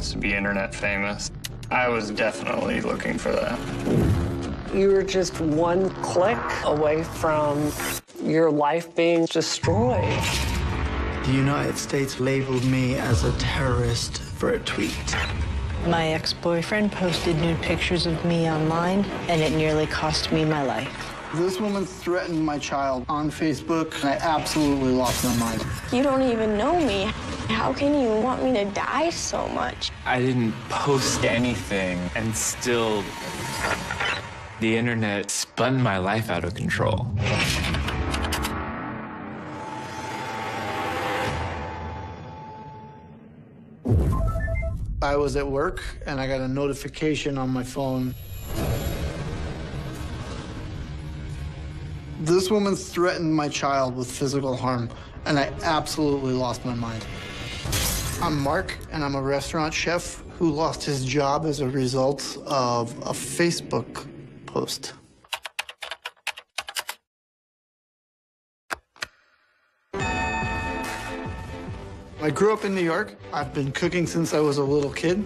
wants to be internet famous. I was definitely looking for that. You were just one click away from your life being destroyed. The United States labeled me as a terrorist for a tweet. My ex-boyfriend posted nude pictures of me online, and it nearly cost me my life. This woman threatened my child on Facebook, and I absolutely lost my mind. You don't even know me. How can you want me to die so much? I didn't post anything, and still, the internet spun my life out of control. I was at work, and I got a notification on my phone. This woman threatened my child with physical harm, and I absolutely lost my mind. I'm Mark, and I'm a restaurant chef who lost his job as a result of a Facebook post. I grew up in New York. I've been cooking since I was a little kid.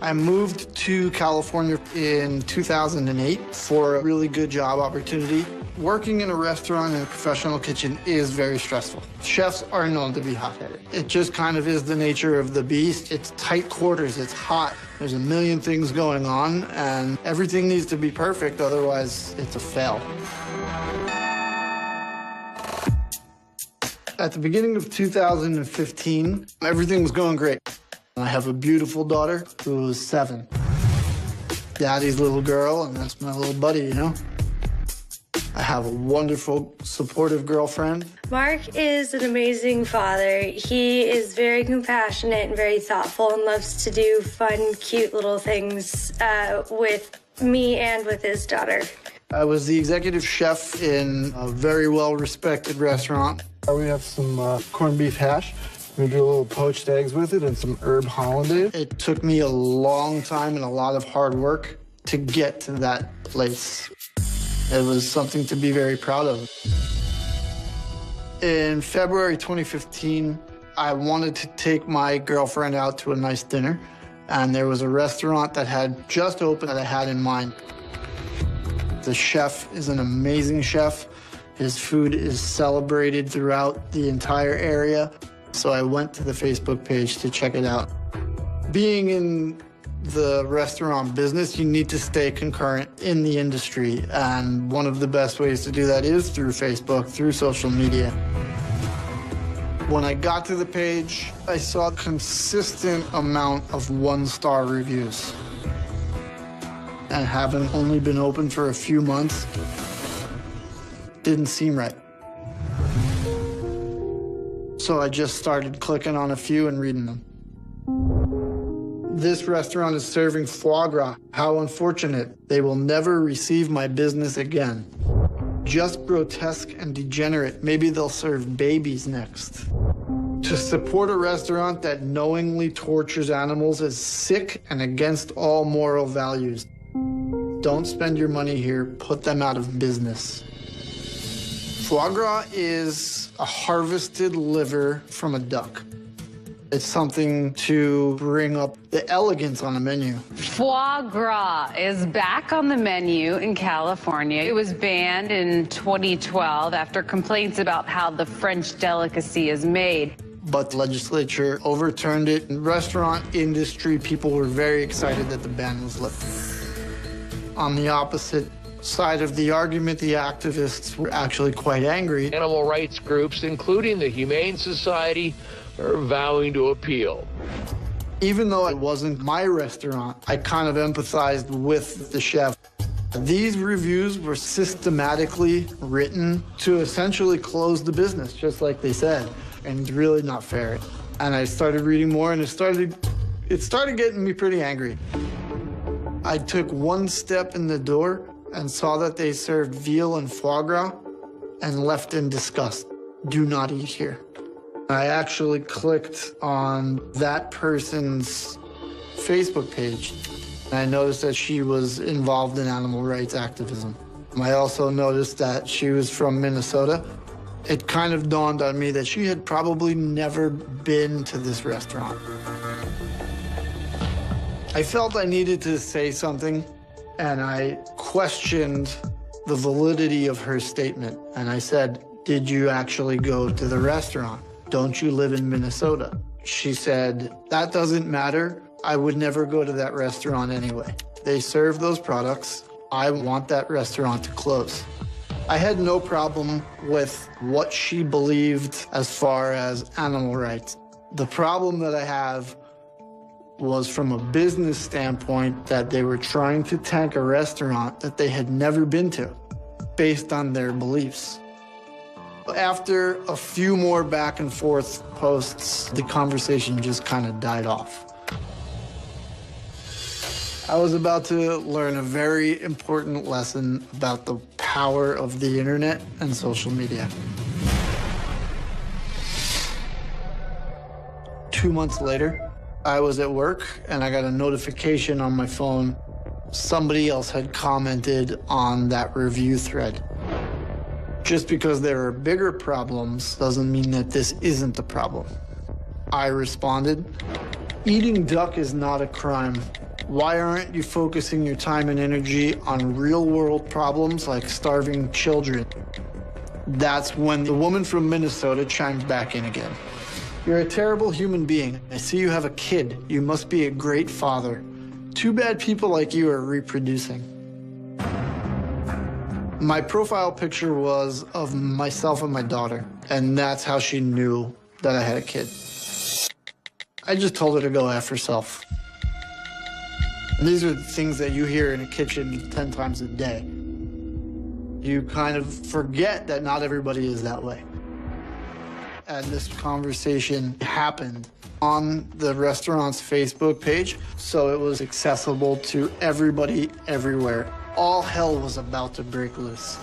I moved to California in 2008 for a really good job opportunity. Working in a restaurant in a professional kitchen is very stressful. Chefs are known to be hot-headed. It just kind of is the nature of the beast. It's tight quarters, it's hot. There's a million things going on, and everything needs to be perfect, otherwise it's a fail. At the beginning of 2015, everything was going great. I have a beautiful daughter who is 7. Daddy's little girl, and that's my little buddy, you know? I have a wonderful, supportive girlfriend. Mark is an amazing father. He is very compassionate and very thoughtful and loves to do fun, cute little things with me and with his daughter. I was the executive chef in a very well-respected restaurant. We have some corned beef hash. We do a little poached eggs with it and some herb hollandaise. It took me a long time and a lot of hard work to get to that place. It was something to be very proud of. In February 2015, I wanted to take my girlfriend out to a nice dinner, and there was a restaurant that had just opened that I had in mind. The chef is an amazing chef. His food is celebrated throughout the entire area. So I went to the Facebook page to check it out. Being in the restaurant business, you need to stay concurrent in the industry. And one of the best ways to do that is through Facebook, through social media. When I got to the page, I saw a consistent amount of 1-star reviews. And having only been open for a few months, didn't seem right. So I just started clicking on a few and reading them. This restaurant is serving foie gras. How unfortunate. They will never receive my business again. Just grotesque and degenerate. Maybe they'll serve babies next. To support a restaurant that knowingly tortures animals is sick and against all moral values. Don't spend your money here. Put them out of business. Foie gras is a harvested liver from a duck. It's something to bring up the elegance on a menu. Foie gras is back on the menu in California. It was banned in 2012 after complaints about how the French delicacy is made. But the legislature overturned it. In the restaurant industry, people were very excited that the ban was lifted. On the opposite side of the argument, the activists were actually quite angry. Animal rights groups, including the Humane Society, are vowing to appeal. Even though it wasn't my restaurant, I kind of empathized with the chef. These reviews were systematically written to essentially close the business, just like they said, and it's really not fair. And I started reading more, and it started getting me pretty angry. I took one step in the door and saw that they served veal and foie gras and left in disgust. Do not eat here. I actually clicked on that person's Facebook page, and I noticed that she was involved in animal rights activism. I also noticed that she was from Minnesota. It kind of dawned on me that she had probably never been to this restaurant. I felt I needed to say something, and I questioned the validity of her statement. And I said, "Did you actually go to the restaurant? Don't you live in Minnesota?" She said, "That doesn't matter. I would never go to that restaurant anyway. They serve those products. I want that restaurant to close." I had no problem with what she believed as far as animal rights. The problem that I have was from a business standpoint, that they were trying to tank a restaurant that they had never been to based on their beliefs. After a few more back and forth posts, the conversation just kind of died off. I was about to learn a very important lesson about the power of the internet and social media. 2 months later, I was at work and I got a notification on my phone. Somebody else had commented on that review thread. Just because there are bigger problems doesn't mean that this isn't a problem. I responded, "Eating duck is not a crime. Why aren't you focusing your time and energy on real-world problems like starving children?" That's when the woman from Minnesota chimed back in again. "You're a terrible human being. I see you have a kid. You must be a great father. Too bad people like you are reproducing." My profile picture was of myself and my daughter, and that's how she knew that I had a kid. I just told her to go F herself. These are things that you hear in a kitchen 10 times a day. You kind of forget that not everybody is that way. And this conversation happened on the restaurant's Facebook page, so it was accessible to everybody everywhere. All hell was about to break loose.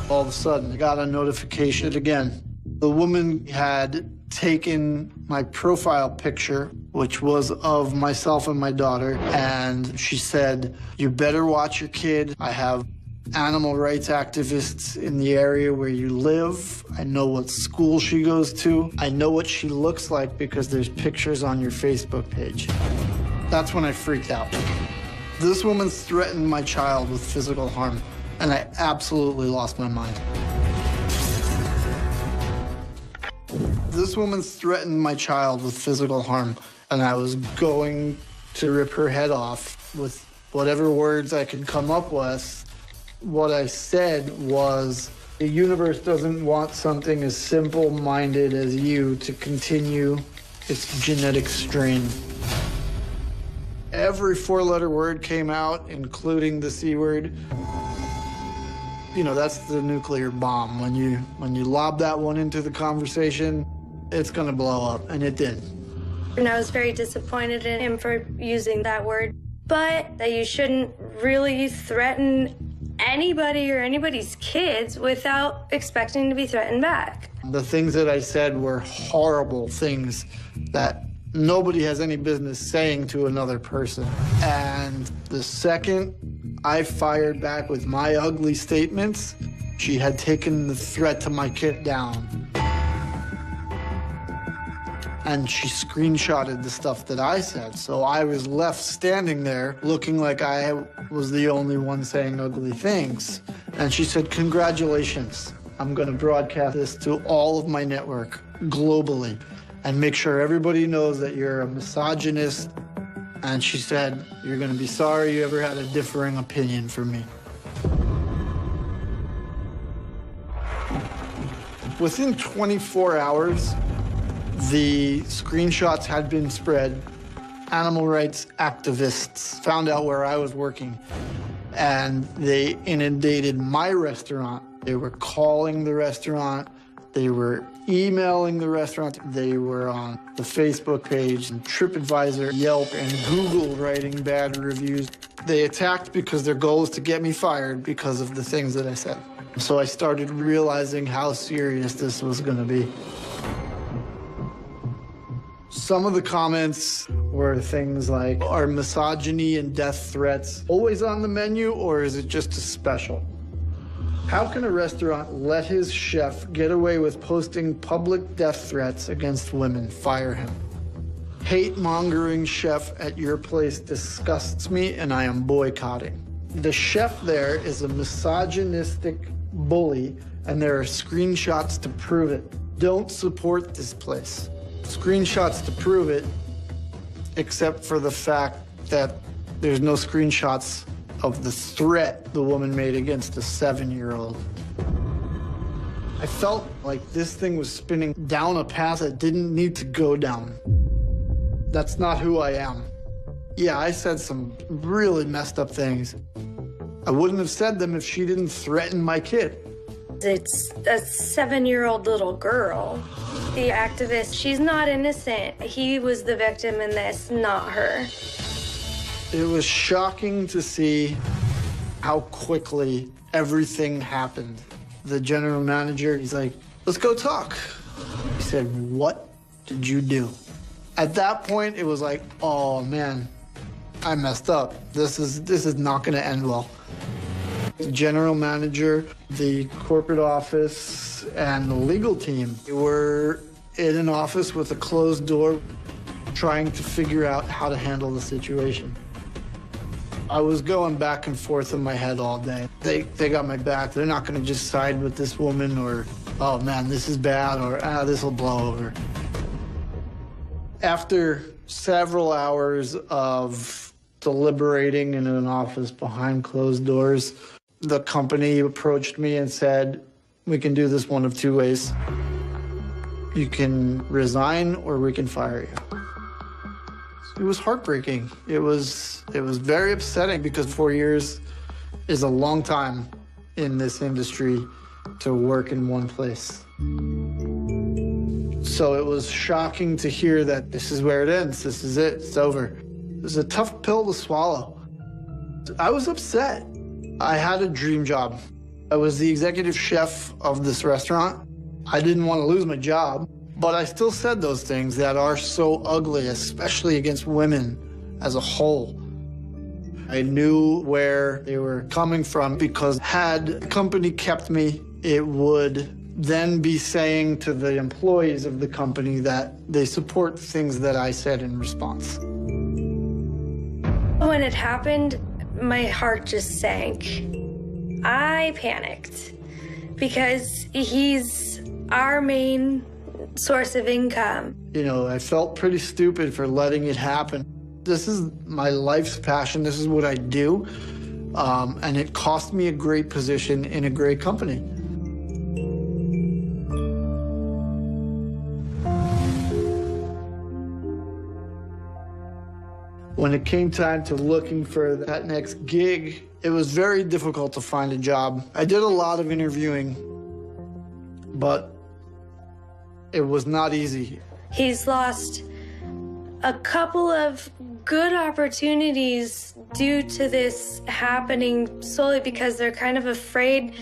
All of a sudden, I got a notification again. The woman had taken my profile picture, which was of myself and my daughter, and she said, "You better watch your kid. I have animal rights activists in the area where you live. I know what school she goes to. I know what she looks like because there's pictures on your Facebook page." That's when I freaked out. This woman threatened my child with physical harm, and I absolutely lost my mind. This woman threatened my child with physical harm, and I was going to rip her head off with whatever words I could come up with. What I said was, the universe doesn't want something as simple-minded as you to continue its genetic strain. Every four-letter word came out, including the C word. You know, that's the nuclear bomb. When you lob that one into the conversation, it's gonna blow up, and it did. And I was very disappointed in him for using that word, but that you shouldn't really threaten anybody or anybody's kids without expecting to be threatened back. The things that I said were horrible things that nobody has any business saying to another person. And the second I fired back with my ugly statements, she had taken the threat to my kid down. And she screenshotted the stuff that I said. So I was left standing there looking like I was the only one saying ugly things. And she said, "Congratulations. I'm gonna broadcast this to all of my network globally and make sure everybody knows that you're a misogynist." And she said, "You're gonna be sorry you ever had a differing opinion from me." Within 24 hours, the screenshots had been spread. Animal rights activists found out where I was working, and they inundated my restaurant. They were calling the restaurant. They were emailing the restaurant. They were on the Facebook page and TripAdvisor, Yelp, and Google writing bad reviews. They attacked because their goal was to get me fired because of the things that I said. So I started realizing how serious this was gonna be. Some of the comments were things like, "Are misogyny and death threats always on the menu, or is it just a special? How can a restaurant let his chef get away with posting public death threats against women? Fire him." hate-mongering chef at your place disgusts me, and I am boycotting. The chef there is a misogynistic bully, and there are screenshots to prove it. Don't support this place. Screenshots to prove it, except for the fact that there's no screenshots of the threat the woman made against a 7-year-old. I felt like this thing was spinning down a path it didn't need to go down. That's not who I am. Yeah, I said some really messed up things. I wouldn't have said them if she didn't threaten my kid. It's a 7-year-old little girl. The activist, she's not innocent. He was the victim in this, not her. It was shocking to see how quickly everything happened. The general manager, he's like, let's go talk. He said, what did you do? At that point, it was like, oh man, I messed up. This is not gonna end well. The general manager, the corporate office, and the legal team were in an office with a closed door trying to figure out how to handle the situation. I was going back and forth in my head all day. They got my back. They're not gonna just side with this woman, or, oh man, this is bad, or this will blow over. After several hours of deliberating in an office behind closed doors, the company approached me and said, we can do this one of two ways. You can resign or we can fire you. It was heartbreaking. It was very upsetting because 4 years is a long time in this industry to work in one place. So it was shocking to hear that this is where it ends. This is it. It's over. It was a tough pill to swallow. I was upset. I had a dream job. I was the executive chef of this restaurant. I didn't want to lose my job, but I still said those things that are so ugly, especially against women as a whole. I knew where they were coming from because had the company kept me, it would then be saying to the employees of the company that they support things that I said in response. When it happened, my heart just sank. I panicked because he's our main source of income. You know, I felt pretty stupid for letting it happen. This is my life's passion. This is what I do. And it cost me a great position in a great company. When it came time to looking for that next gig, it was very difficult to find a job. I did a lot of interviewing, but it was not easy. He's lost a couple of good opportunities due to this happening solely because they're kind of afraid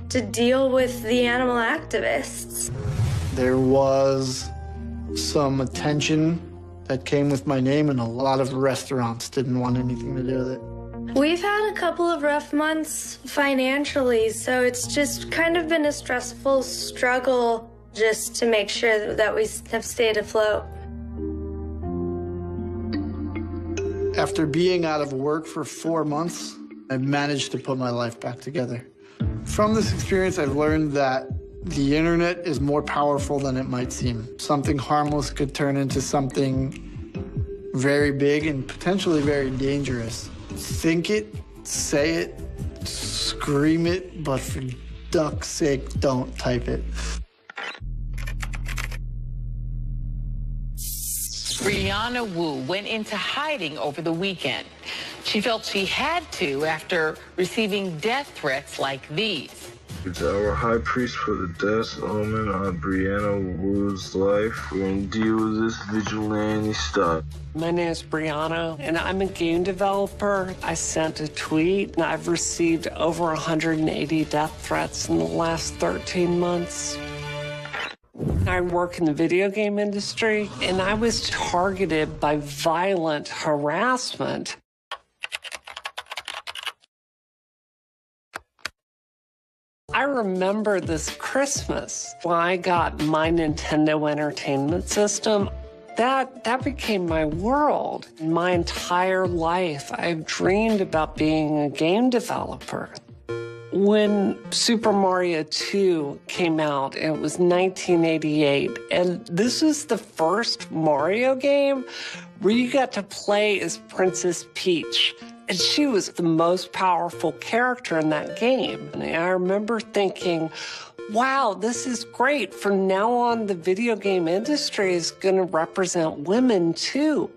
to deal with the animal activists. There was some attention that came with my name, and a lot of restaurants didn't want anything to do with it. We've had a couple of rough months financially, so it's just kind of been a stressful struggle just to make sure that we have stayed afloat. After being out of work for 4 months, I've managed to put my life back together. From this experience, I've learned that the internet is more powerful than it might seem. Something harmless could turn into something very big and potentially very dangerous. Think it, say it, scream it, but for duck's sake, don't type it. Brianna Wu went into hiding over the weekend. She felt she had to after receiving death threats like these. Our high priest for the death omen on Brianna Wu's life. We're gonna deal with this vigilante stuff. My name is Brianna, and I'm a game developer. I sent a tweet, and I've received over 180 death threats in the last 13 months. I work in the video game industry, and I was targeted by violent harassment. I remember this Christmas when I got my Nintendo Entertainment System. That became my world. My entire life, I've dreamed about being a game developer. When Super Mario 2 came out, it was 1988, and this was the first Mario game where you got to play as Princess Peach. And she was the most powerful character in that game. And I remember thinking, wow, this is great. From now on, the video game industry is going to represent women too.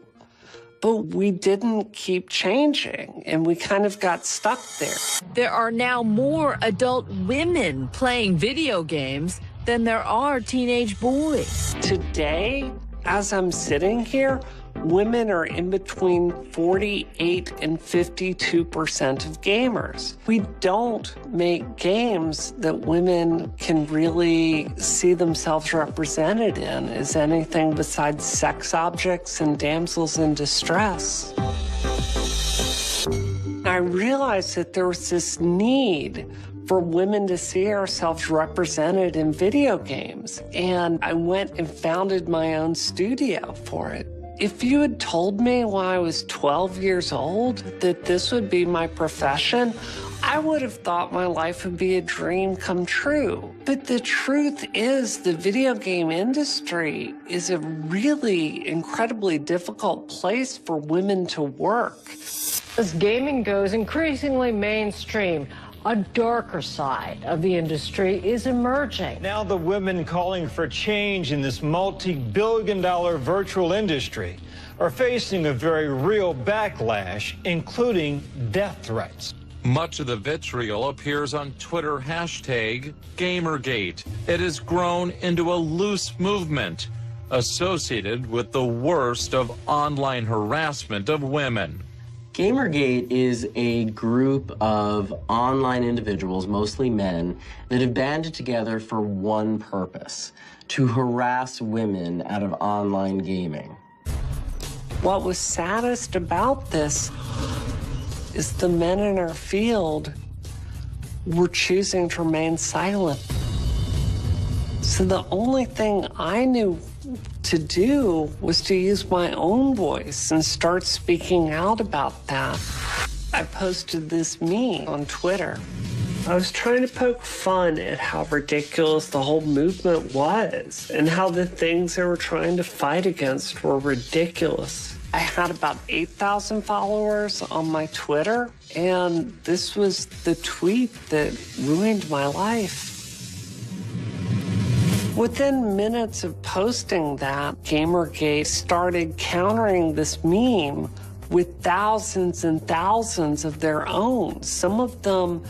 But we didn't keep changing, and we kind of got stuck there. There are now more adult women playing video games than there are teenage boys. Today, as I'm sitting here, women are in between 48 and 52% of gamers. We don't make games that women can really see themselves represented in as anything besides sex objects and damsels in distress. I realized that there was this need for women to see ourselves represented in video games, and I went and founded my own studio for it. If you had told me when I was 12 years old that this would be my profession, I would have thought my life would be a dream come true. But the truth is, the video game industry is a really incredibly difficult place for women to work. As gaming goes increasingly mainstream, a darker side of the industry is emerging. Now the women calling for change in this multi-billion-dollar virtual industry are facing a very real backlash, including death threats. Much of the vitriol appears on Twitter hashtag Gamergate. It has grown into a loose movement associated with the worst of online harassment of women. Gamergate is a group of online individuals, mostly men, that have banded together for one purpose: to harass women out of online gaming. What was saddest about this is the men in our field were choosing to remain silent. So the only thing I knew to do was to use my own voice and start speaking out about that. I posted this meme on Twitter. I was trying to poke fun at how ridiculous the whole movement was and how the things they were trying to fight against were ridiculous. I had about 8,000 followers on my Twitter, and this was the tweet that ruined my life. Within minutes of posting that, Gamergate started countering this meme with thousands and thousands of their own, some of them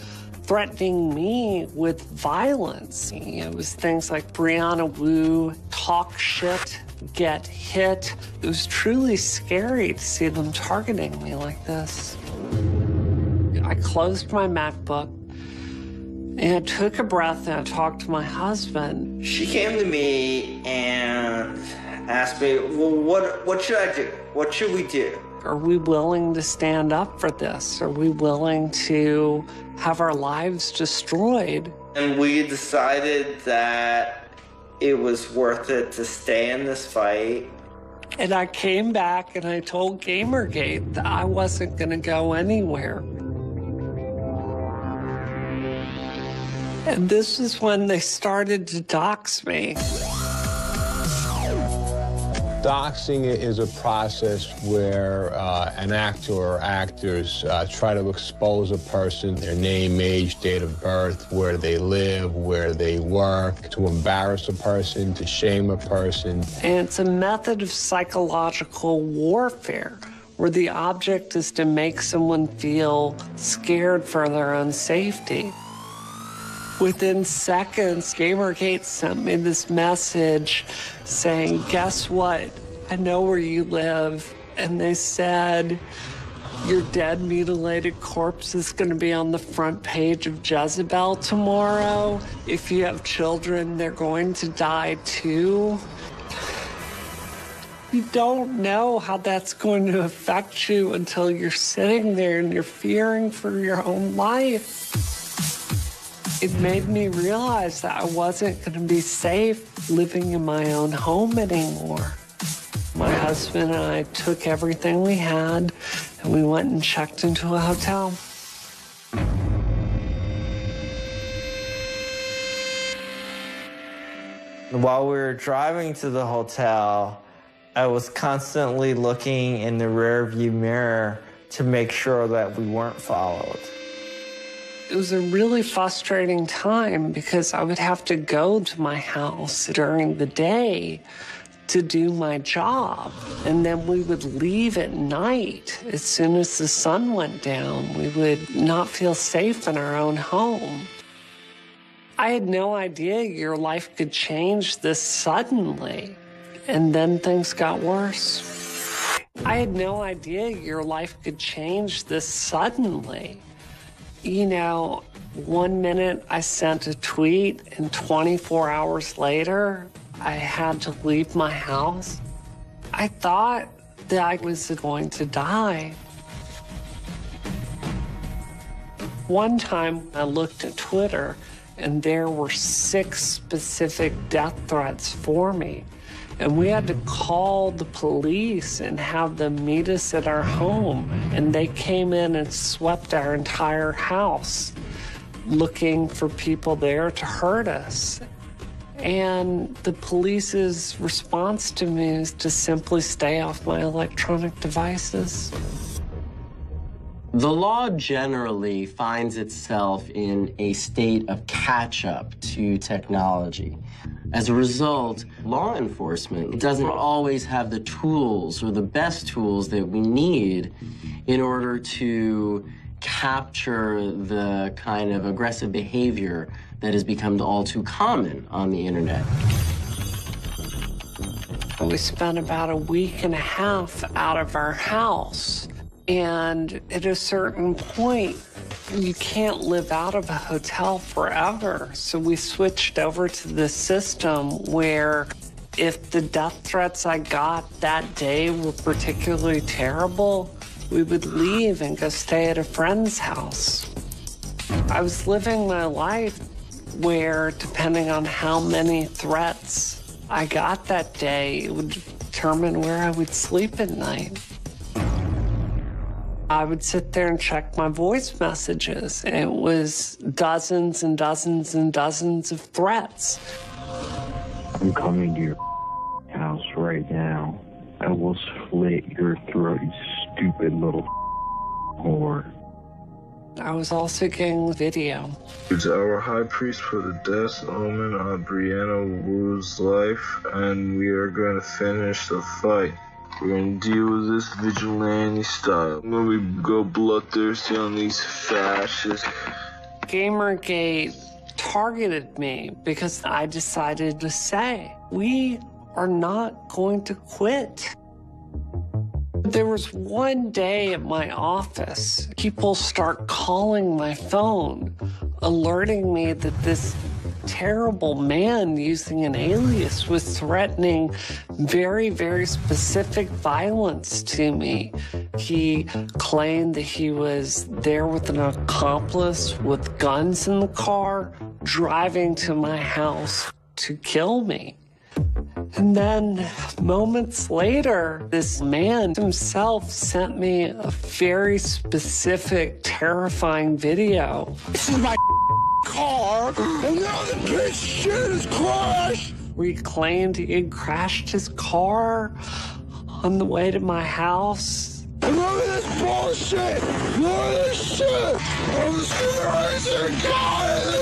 threatening me with violence. It was things like Brianna Wu, talk shit, get hit. It was truly scary to see them targeting me like this. I closed my MacBook, and I took a breath and I talked to my husband. She came to me and asked me, well, what should I do? What should we do? Are we willing to stand up for this? Are we willing to have our lives destroyed? And we decided that it was worth it to stay in this fight. And I came back and I told Gamergate that I wasn't going to go anywhere. And this is when they started to dox me. Doxing is a process where an actor or actors try to expose a person, their name, age, date of birth, where they live, where they work, to embarrass a person, to shame a person. And it's a method of psychological warfare where the object is to make someone feel scared for their own safety. Within seconds, Gamergate sent me this message saying, guess what? I know where you live. And they said, your dead, mutilated corpse is going to be on the front page of Jezebel tomorrow. If you have children, they're going to die too. You don't know how that's going to affect you until you're sitting there and you're fearing for your own life. It made me realize that I wasn't going to be safe living in my own home anymore. My husband and I took everything we had, and we went and checked into a hotel. While we were driving to the hotel, I was constantly looking in the rearview mirror to make sure that we weren't followed. It was a really frustrating time because I would have to go to my house during the day to do my job. And then we would leave at night. As soon as the sun went down, we would not feel safe in our own home. I had no idea your life could change this suddenly. And then things got worse. I had no idea your life could change this suddenly. You know, 1 minute I sent a tweet, and 24 hours later, I had to leave my house. I thought that I was going to die. One time I looked at Twitter, and there were 6 specific death threats for me. And we had to call the police and have them meet us at our home. And they came in and swept our entire house, looking for people there to hurt us. And the police's response to me is to simply stay off my electronic devices. The law generally finds itself in a state of catch-up to technology. As a result, law enforcement doesn't always have the tools or the best tools that we need in order to capture the kind of aggressive behavior that has become all too common on the internet. We spent about a week and a half out of our house. And at a certain point, you can't live out of a hotel forever. So we switched over to this system where if the death threats I got that day were particularly terrible, we would leave and go stay at a friend's house. I was living my life where, depending on how many threats I got that day, it would determine where I would sleep at night. I would sit there and check my voice messages, and it was dozens and dozens and dozens of threats. I'm coming to your house right now. I will slit your throat, you stupid little whore. I was also getting video. It's our high priest for the death omen on Brianna Wu's life, and we are going to finish the fight. We're gonna deal with this vigilante style. When we go bloodthirsty on these fascists. Gamergate targeted me because I decided to say, we are not going to quit. There was one day at my office, people start calling my phone, alerting me that this terrible man using an alias was threatening very, very specific violence to me. He claimed that he was there with an accomplice with guns in the car, driving to my house to kill me. And then moments later, this man himself sent me a very specific, terrifying video. This is my car, and now the bitch shit is crashed. Where he claimed he had crashed his car on the way to my house. And look at this bullshit! Look at this shit! I'm screaming, God!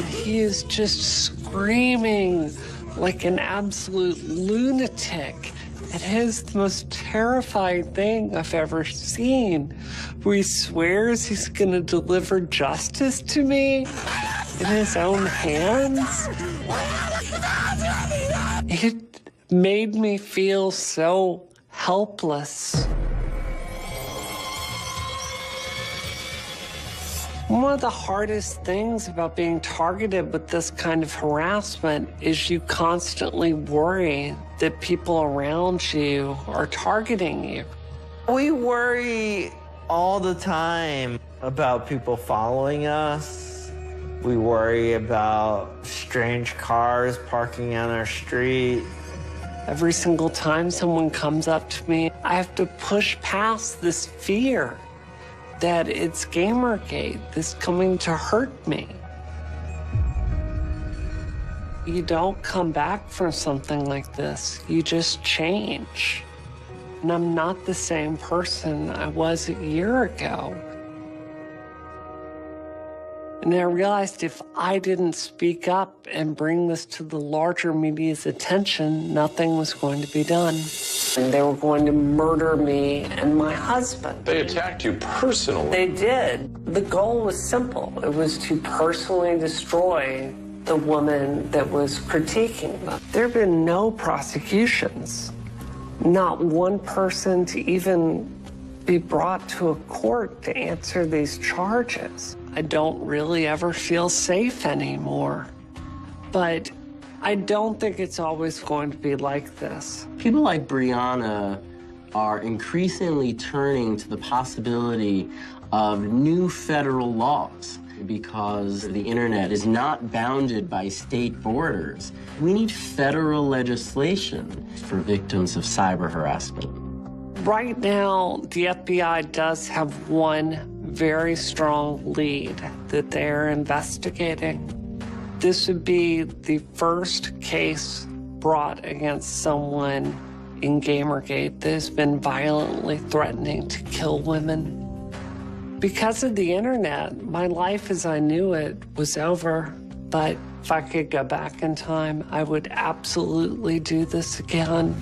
He is just screaming like an absolute lunatic. It is the most terrifying thing I've ever seen, where he swears he's gonna deliver justice to me in his own hands. It made me feel so helpless. One of the hardest things about being targeted with this kind of harassment is you constantly worry that people around you are targeting you. We worry all the time about people following us. We worry about strange cars parking on our street. Every single time someone comes up to me, I have to push past this fear that it's Gamergate, this coming to hurt me. You don't come back from something like this. You just change. And I'm not the same person I was a year ago. And I realized if I didn't speak up and bring this to the larger media's attention, nothing was going to be done. And they were going to murder me and my husband. They attacked you personally. They did. The goal was simple. It was to personally destroy the woman that was critiquing them. There have been no prosecutions. Not one person to even be brought to a court to answer these charges. I don't really ever feel safe anymore. But I don't think it's always going to be like this. People like Brianna are increasingly turning to the possibility of new federal laws because the internet is not bounded by state borders. We need federal legislation for victims of cyber harassment. Right now, the FBI does have one very strong lead that they're investigating. This would be the first case brought against someone in Gamergate that has been violently threatening to kill women. Because of the internet, my life as I knew it was over. But if I could go back in time, I would absolutely do this again.